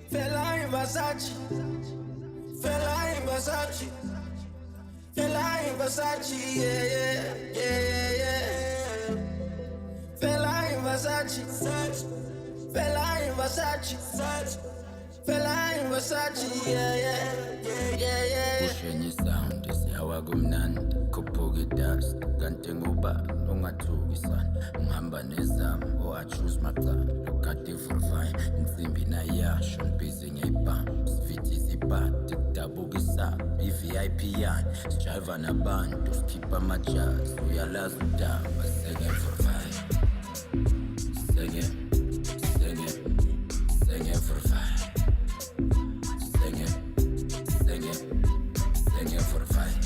Fella in Versace, fella in Versace, fella in Versace, yeah. Fella in Versace, fella in Versace, fella in Versace, yeah. Pushing sound is yawa gumnandi khuphuka idust kanti ngubani ongathukisana ngihamba nezami I choose macala lokade ivurvayi insimbi nayasho nibhizi ngeyibhamu sifithi izibhadi kudabuka isabi i-VIP yani sijayiva nabantu sikhipha amajazi uyalazi udaba seke ivurvayi senge ivurvayi senge ivurvayi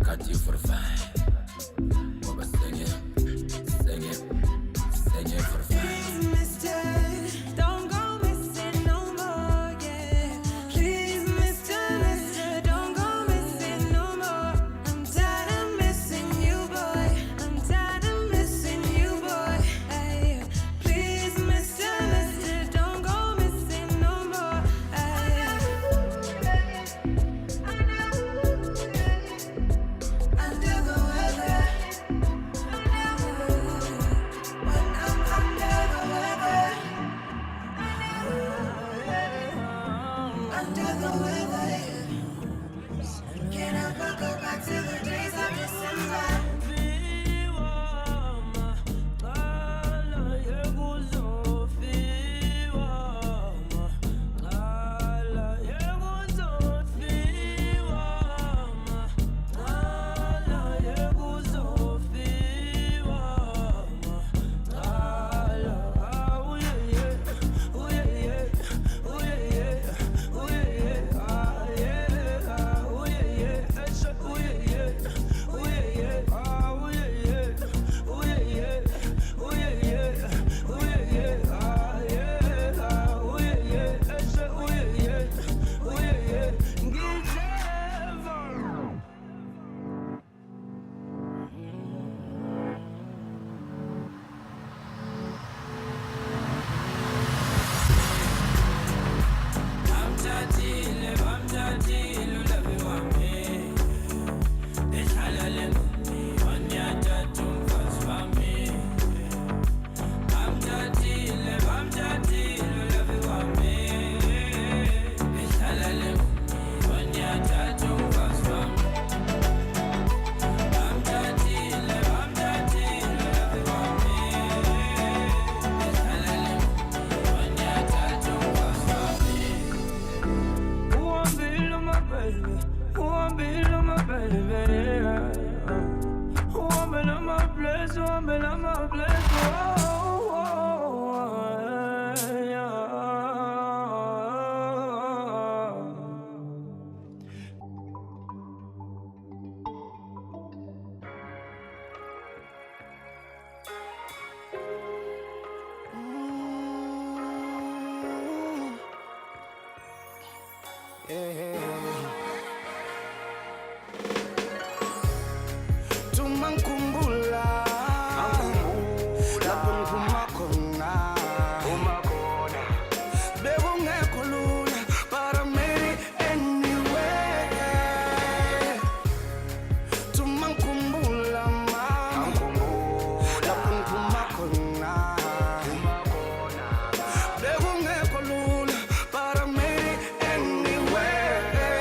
kati ivurvayi ngoba senge ivurvayi. Don't go missing no more, yeah. Please, mister, don't go missing no more. I'm tired of missing you, boy. I'm tired of missing you, boy. Ay, please, mister, don't go missing no more. Under the weather. When I'm under the weather. Under the weather. Can I go back to the days of December? Para mí anywhere.